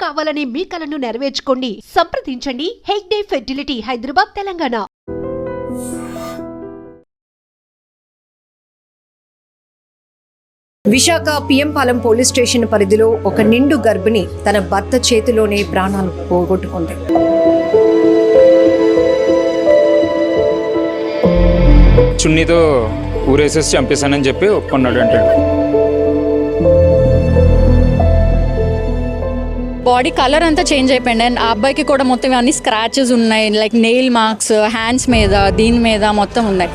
కావాలనే మీ కలను నెరవేర్చుకోండి. సంప్రదించండి Hegde fertility, Hyderabad, Telangana. Visakha PM Palem police station పరిధిలో ఒక నిండు గర్భిణి తన భర్త చేతిలోనే ప్రాణాలు పోగొట్టుకుంది. చున్నీతో ఊరేసేసి చంపేశానని చెప్పి ఒప్పుకున్నాడు. అంటే బాడీ కలర్ అంతా చేంజ్ అయిపోయింది. అండ్ ఆ అబ్బాయికి కూడా మొత్తం అన్ని స్క్రాచెస్ ఉన్నాయి, లైక్ నెయిల్ మార్క్స్ హ్యాండ్స్ మీద, దీని మీద మొత్తం ఉన్నాయి.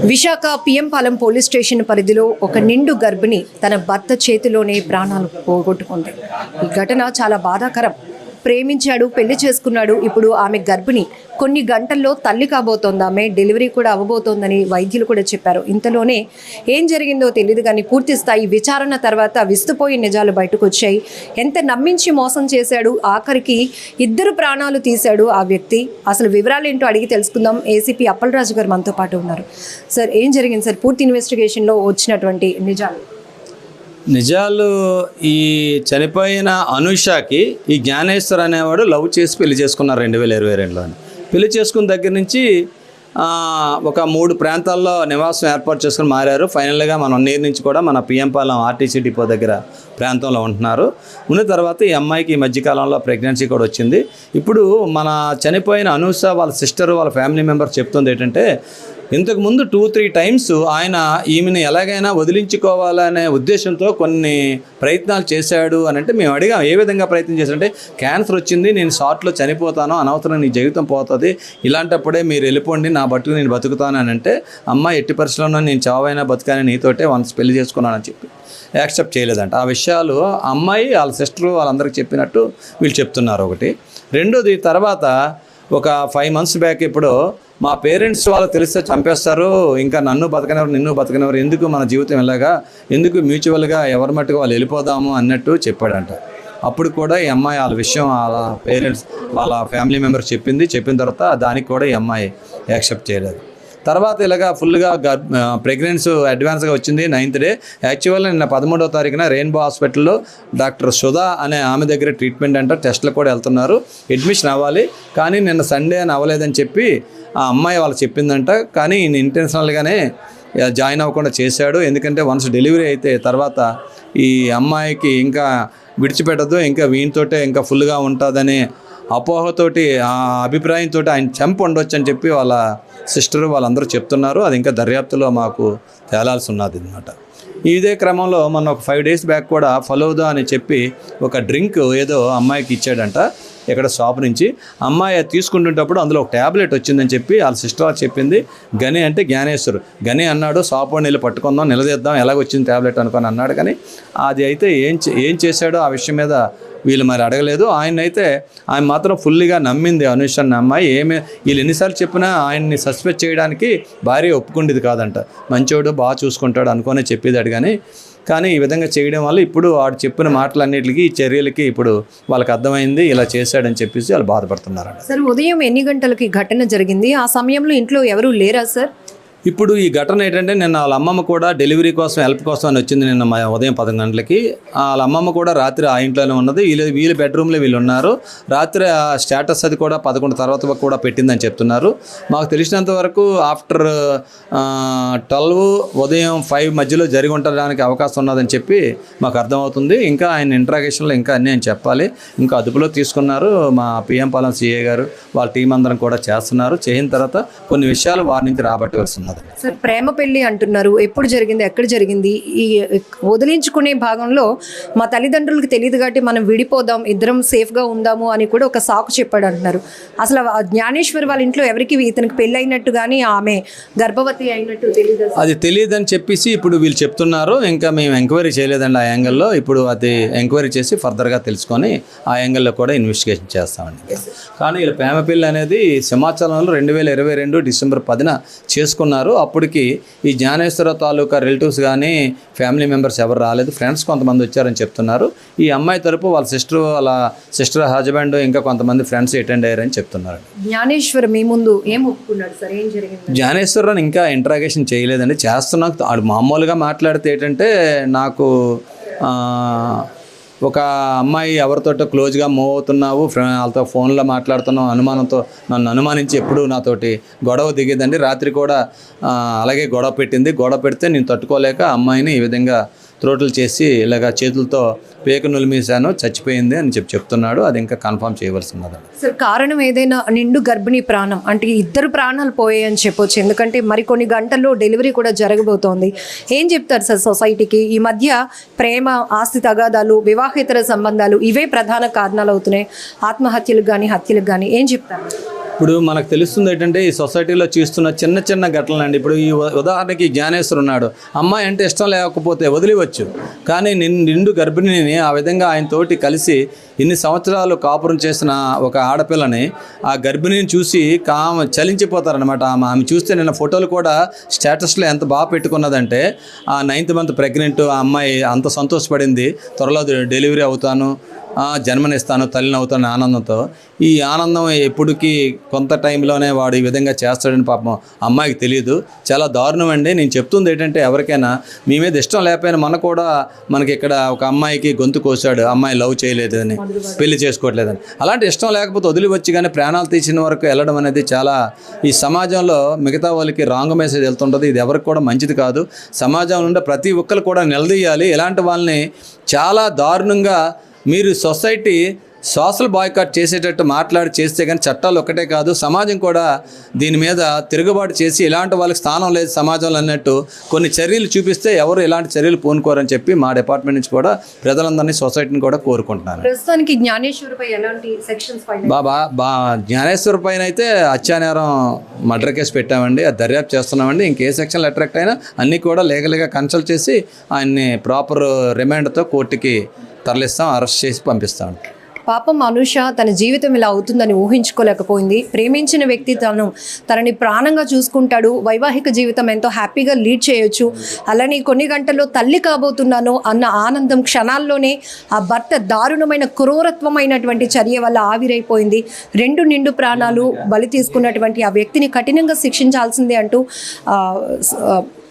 విశాఖ పిఎంపాలెం పోలీస్ స్టేషన్ పరిధిలో ఒక నిండు గర్భిణి తన భర్త చేతిలోనే ప్రాణాలు పోగొట్టుకుంది. ఈ ఘటన చాలా బాధాకరం. ప్రేమించాడు, పెళ్లి చేసుకున్నాడు, ఇప్పుడు ఆమె గర్భిణి. కొన్ని గంటల్లో తల్లి కాబోతోంది. ఆమె డెలివరీ కూడా అవ్వబోతోందని వైద్యులు కూడా చెప్పారు. ఇంతలోనే ఏం జరిగిందో తెలియదు కానీ పూర్తి స్థాయి విచారణ తర్వాత విస్తుపోయి నిజాలు బయటకు వచ్చాయి. ఎంత నమ్మించి మోసం చేశాడు, ఆఖరికి 2 ప్రాణాలు తీశాడు ఆ వ్యక్తి. అసలు వివరాలు ఏంటో అడిగి తెలుసుకుందాం. ఏసీపీ అప్పలరాజు గారు మనతో పాటు ఉన్నారు. సార్, ఏం జరిగింది సార్ పూర్తి ఇన్వెస్టిగేషన్లో వచ్చినటువంటి నిజాలు? ఈ చనిపోయిన అనూషకి ఈ జ్ఞానేశ్వర్ అనేవాడు లవ్ చేసి పెళ్లి చేసుకున్నారు 2022లో. పెళ్లి చేసుకున్న దగ్గర నుంచి ఒక 3 ప్రాంతాల్లో నివాసం ఏర్పాటు చేసుకుని మారారు. ఫైనల్గా మన 1 ఇయర్ నుంచి కూడా మన పిఎంపాలెం ఆర్టీసీ డిపో దగ్గర ప్రాంతంలో ఉంటున్నారు. ఉన్న తర్వాత ఈ అమ్మాయికి ఈ మధ్యకాలంలో ప్రెగ్నెన్సీ కూడా వచ్చింది. ఇప్పుడు మన చనిపోయిన అనూష వాళ్ళ సిస్టర్, వాళ్ళ ఫ్యామిలీ మెంబర్ చెప్తుంది ఏంటంటే, ఇంతకుముందు 2-3 టైమ్స్ ఆయన ఈమెను ఎలాగైనా వదిలించుకోవాలనే ఉద్దేశంతో కొన్ని ప్రయత్నాలు చేశాడు అని అంటే మేము అడిగాం, ఏ విధంగా ప్రయత్నం చేశాడంటే, క్యాన్సర్ వచ్చింది, నేను షార్ట్లో చనిపోతాను, అనవసరం నీ జీవితం పోతుంది, ఇలాంటప్పుడే మీరు వెళ్ళిపోండి, నా బతుకు నేను బతుకుతాను అని అంటే, అమ్మాయి ఎట్టి పరిస్థితుల్లో నేను చావైనా బతుకాని నీతోటే వన్స్ పెళ్లి చేసుకున్నానని చెప్పి యాక్సెప్ట్ చేయలేదంట. ఆ విషయాలు అమ్మాయి వాళ్ళ సిస్టరు వాళ్ళందరికీ చెప్పినట్టు వీళ్ళు చెప్తున్నారు. ఒకటి. రెండోది, తర్వాత ఒక 5 months బ్యాక్ ఇప్పుడు మా పేరెంట్స్ వాళ్ళకి తెలిస్తే చంపేస్తారు, ఇంకా నన్ను బతకనివ్వరు, నిన్ను బతకనివ్వరు, ఎందుకు మన జీవితం ఇలాగా, ఎందుకు మ్యూచువల్గా ఎవరి మట్టుకు వాళ్ళు వెళ్ళిపోదాము అన్నట్టు చెప్పాడంట. అప్పుడు కూడా ఈ అమ్మాయి వాళ్ళ విషయం వాళ్ళ పేరెంట్స్ వాళ్ళ ఫ్యామిలీ మెంబర్స్ చెప్పిన తర్వాత దానికి కూడా ఈ అమ్మాయి యాక్సెప్ట్ చేయలేదు. తర్వాత ఇలాగా ఫుల్గా ప్రెగ్నెన్సీ అడ్వాన్స్గా వచ్చింది 9th day. యాక్చువల్గా నిన్న 13వ తారీఖున రెయిన్బో హాస్పిటల్లో డాక్టర్ సుధా అనే ఆమె దగ్గర ట్రీట్మెంట్ అంట, టెస్టులు కూడా వెళ్తున్నారు, అడ్మిషన్ అవ్వాలి. కానీ నిన్న సండే అని అవ్వలేదని చెప్పి ఆ అమ్మాయి వాళ్ళు చెప్పిందంట. కానీ ఈయన ఇంటెన్షనల్గానే జాయిన్ అవ్వకుండా చేశాడు. ఎందుకంటే వన్స్ డెలివరీ అయితే తర్వాత ఈ అమ్మాయికి ఇంకా విడిచిపెట్టదు, ఇంకా వీనితోటే ఇంకా ఫుల్గా ఉంటుందని అపోహతోటి, ఆ అభిప్రాయంతో ఆయన చంపి ఉండొచ్చు అని చెప్పి వాళ్ళ సిస్టరు వాళ్ళందరూ చెప్తున్నారు. అది ఇంకా దర్యాప్తులో మాకు తేలాల్సి ఉన్నది అన్నమాట. ఇదే క్రమంలో మొన్న ఒక 5 days బ్యాక్ కూడా ఫలూదా అని చెప్పి ఒక డ్రింక్ ఏదో అమ్మాయికి ఇచ్చాడంట ఇక్కడ షాప్ నుంచి. అమ్మాయి తీసుకుంటున్నప్పుడు అందులో ఒక ట్యాబ్లెట్ వచ్చిందని చెప్పి వాళ్ళ సిస్టర్ చెప్పింది. గని అంటే జ్ఞానేశ్వర్. గని అన్నాడు, షాప్ వాడిని వెళ్ళి పట్టుకుందాం, నిలదీద్దాం, ఎలాగొచ్చింది ట్యాబ్లెట్ అనుకొని అన్నాడు. కానీ అది అయితే ఏం చేశాడో ఆ విషయం మీద వీళ్ళు మరి అడగలేదు. ఆయన మాత్రం ఫుల్గా నమ్మింది అనూష అన్న అమ్మాయి. వీళ్ళు ఎన్నిసార్లు చెప్పినా ఆయన్ని సస్పెక్ట్ చేయడానికి భార్య ఒప్పుకుండేది కాదంట. మంచోడు, బాగా చూసుకుంటాడు అనుకునే చెప్పేదాడు. కానీ ఈ విధంగా చేయడం వల్ల ఇప్పుడు వాడు చెప్పిన మాటలన్నిటికీ, ఈ చర్యలకి ఇప్పుడు వాళ్ళకి అర్థమైంది, ఇలా చేశాడని చెప్పేసి వాళ్ళు బాధపడుతున్నారంట. సార్, ఉదయం ఎన్ని గంటలకి ఘటన జరిగింది? ఆ సమయంలో ఇంట్లో ఎవరు లేరా సార్? ఇప్పుడు ఈ ఘటన ఏంటంటే, నిన్న వాళ్ళ అమ్మమ్మ కూడా డెలివరీ కోసం హెల్ప్ కోసం అని వచ్చింది నిన్న ఉదయం 10 గంటలకి. వాళ్ళ అమ్మమ్మ కూడా రాత్రి ఆ ఇంట్లోనే ఉన్నది. వీళ్ళ బెడ్రూమ్లో వీళ్ళు ఉన్నారు. రాత్రి ఆ స్టేటస్ అది కూడా 11 తర్వాత కూడా పెట్టిందని చెప్తున్నారు. మాకు తెలిసినంత వరకు ఆఫ్టర్ 12 ఉదయం 5 మధ్యలో జరిగి ఉండడానికి అవకాశం ఉన్నదని చెప్పి మాకు అర్థమవుతుంది. ఇంకా ఆయన ఇంట్రాగేషన్లో ఇంకా అన్నీ అని చెప్పాలి. ఇంకా అదుపులో తీసుకున్నారు. మా పిఎంపాలెం సిఏ గారు వాళ్ళ టీం అందరం కూడా చేస్తున్నారు. చేసిన తర్వాత కొన్ని విషయాలు వారి నుంచి రాబట్టవలసింది. సార్, ప్రేమ పెళ్లి అంటున్నారు, ఎప్పుడు జరిగింది, ఎక్కడ జరిగింది? ఈ వదిలించుకునే భాగంలో మా తల్లిదండ్రులకు తెలియదు కాబట్టి మనం విడిపోదాం, ఇద్దరం సేఫ్గా ఉందాము అని కూడా ఒక సాకు చెప్పాడు అంటున్నారు. అసలు జ్ఞానేశ్వర్ వాళ్ళ ఇంట్లో ఎవరికి ఇతనికి పెళ్ళి అయినట్టు కానీ ఆమె గర్భవతి అయినట్టు తెలియదు. అది తెలియదని చెప్పేసి ఇప్పుడు వీళ్ళు చెప్తున్నారు. ఇంకా మేము ఎంక్వైరీ చేయలేదండి ఆ యాంగిల్లో. ఇప్పుడు అది ఎంక్వైరీ చేసి ఫర్దర్గా తెలుసుకొని ఆ యాంగిల్లో కూడా ఇన్వెస్టిగేషన్ చేస్తామండి. కానీ వీళ్ళ ప్రేమ పెళ్లి అనేది సింహాచలంలో 2022 డిసెంబర్ 10న చేసుకున్నారు. చెప్తున్నారు. అప్పటికి ఈ జ్ఞానేశ్వర తాలూకా రిలేటివ్స్ కానీ ఫ్యామిలీ మెంబర్స్ ఎవరు రాలేదు, ఫ్రెండ్స్ కొంతమంది వచ్చారని చెప్తున్నారు. ఈ అమ్మాయి తరపు వాళ్ళ సిస్టర్ హస్బెండ్ ఇంకా కొంతమంది ఫ్రెండ్స్ అటెండ్ అయ్యారని చెప్తున్నారు. జ్ఞానేశ్వర్ మీ ముందు ఏం ఒప్పుకున్నాడు సార్, ఏం జరిగింది? జ్ఞానేశ్వరరావు ఇంకా ఇంట్రాగేషన్ చేయలేదండి, చేస్తున్నా. ఆడు మామూలుగా మాట్లాడితే ఏంటంటే నాకు ఒక అమ్మాయి ఎవరితోటో క్లోజ్గా మూవ్ అవుతున్నావు, వాళ్ళతో ఫోన్లో మాట్లాడుతున్నావు, అనుమానంతో నన్ను అనుమానించి ఎప్పుడు నాతోటి గొడవ దిగేదండి. రాత్రి కూడా అలాగే గొడవ పెట్టింది. గొడవ పెడితే నేను తట్టుకోలేక అమ్మాయిని ఈ విధంగా త్రోటలు చేసి ఇలాగ చేతులతో పేక నులిమేశాను, చచ్చిపోయింది అని చెప్తున్నాడు. అది ఇంకా కన్ఫర్మ్ చేయవలసి ఉన్నది. సార్ కారణం ఏదైనా నిండు గర్భిణీ ప్రాణం అంటే ఇద్దరు ప్రాణాలు పోయాయని చెప్పొచ్చు, ఎందుకంటే మరికొన్ని గంటల్లో డెలివరీ కూడా జరగబోతోంది. ఏం చెప్తారు సార్ సొసైటీకి? ఈ మధ్య ప్రేమ, ఆస్తి తగాదాలు, వివాహేతర సంబంధాలు ఇవే ప్రధాన కారణాలు అవుతున్నాయి ఆత్మహత్యలకు కానీ హత్యలకు కానీ. ఏం చెప్తారు? ఇప్పుడు మనకు తెలుస్తుంది ఏంటంటే ఈ సొసైటీలో చూస్తున్న చిన్న చిన్న ఘటనలు అండి. ఇప్పుడు ఈ ఉదాహరణకి జ్ఞానేశ్వర్ ఉన్నాడు, అమ్మాయి అంటే ఇష్టం లేకపోతే వదిలివచ్చు, కానీ నిండు గర్భిణిని ఆ విధంగా ఆయనతోటి కలిసి ఇన్ని సంవత్సరాలు కాపురం చేసిన ఒక ఆడపిల్లని ఆ గర్భిణిని చూసి చలించిపోతారనమాట. ఆమె చూస్తే నిన్న ఫోటోలు కూడా స్టేటస్లో ఎంత బాగా పెట్టుకున్నదంటే ఆ 9th month ప్రెగ్నెంట్ ఆ అమ్మాయి అంత సంతోషపడింది, త్వరలో డెలివరీ అవుతాను, జన్మనిస్తాను, తల్లిని అవుతాను ఆనందంతో. ఈ ఆనందం ఎప్పటికీ కొంత టైంలోనే వాడు ఈ విధంగా చేస్తాడని పాపం అమ్మాయికి తెలియదు. చాలా దారుణం అండి. నేను చెప్తుంది ఏంటంటే ఎవరికైనా మీ మీద ఇష్టం లేకపోయినా మనకి ఇక్కడ ఒక అమ్మాయికి గొంతు కోసాడు, అమ్మాయి లవ్ చేయలేదని, పెళ్లి చేసుకోవట్లేదని. అలాంటి ఇష్టం లేకపోతే వదిలి వచ్చి కానీ ప్రాణాలు తీసిన వరకు వెళ్ళడం అనేది చాలా ఈ సమాజంలో మిగతా వాళ్ళకి రాంగ్ మెసేజ్ వెళ్తుంటుంది. ఇది ఎవరికి కూడా మంచిది కాదు. సమాజంలో ఉండే ప్రతి ఒక్కరు కూడా నిలదీయాలి. ఇలాంటి వాళ్ళని చాలా దారుణంగా మీరు సొసైటీ సోషల్ బాయ్కాట్ చేసేటట్టు చేస్తే కానీ చట్టాలు ఒక్కటే కాదు, సమాజం కూడా దీని మీద తిరుగుబాటు చేసి ఇలాంటి వాళ్ళకి స్థానం లేదు సమాజంలో అన్నట్టు కొన్ని చర్యలు చూపిస్తే ఎవరు ఇలాంటి చర్యలు పూనుకోరని చెప్పి మా డిపార్ట్మెంట్ నుంచి కూడా ప్రజలందరినీ, సొసైటీని కూడా కోరుకుంటున్నాను. ప్రస్తుతానికి జ్ఞానేశ్వర్పై ఎలాంటి సెక్షన్స్ జ్ఞానేశ్వర్ పైన అయితే హత్యానేరం మర్డర్ కేసు పెట్టామండి, అది దర్యాప్తు చేస్తున్నామండి. ఇంకే సెక్షన్లు అట్రాక్ట్ అయినా అన్నీ కూడా లీగల్గా కన్సల్ట్ చేసి ఆయన్ని ప్రాపర్ రిమాండ్తో కోర్టుకి తరలిస్తాం, అరెస్ట్ చేసి పంపిస్తాం. పాపం అనుష తన జీవితం ఇలా అవుతుందని ఊహించుకోలేకపోయింది. ప్రేమించిన వ్యక్తి తనని ప్రాణంగా చూసుకుంటాడు, వైవాహిక జీవితం ఎంతో హ్యాపీగా లీడ్ చేయొచ్చు, అలానే కొన్ని గంటల్లో తల్లి కాబోతున్నాను అన్న ఆనందం క్షణాల్లోనే ఆ భర్త దారుణమైన క్రూరత్వమైనటువంటి చర్య వల్ల ఆవిరైపోయింది. 2 నిండు ప్రాణాలు బలి తీసుకున్నటువంటి ఆ వ్యక్తిని కఠినంగా శిక్షించాల్సిందే అంటూ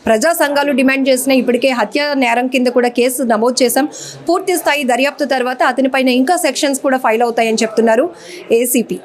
ప్రజా సంఘాలు డిమాండ్ చేసిన ఇప్పటికే హత్య నేరం కింద కూడా కేసు నమోదు చేశాం. పూర్తి స్థాయి దర్యాప్తు తర్వాత అతనిపైన ఇంకా సెక్షన్స్ కూడా ఫైల్ అవుతాయని చెప్తున్నారు ఏసీపీ.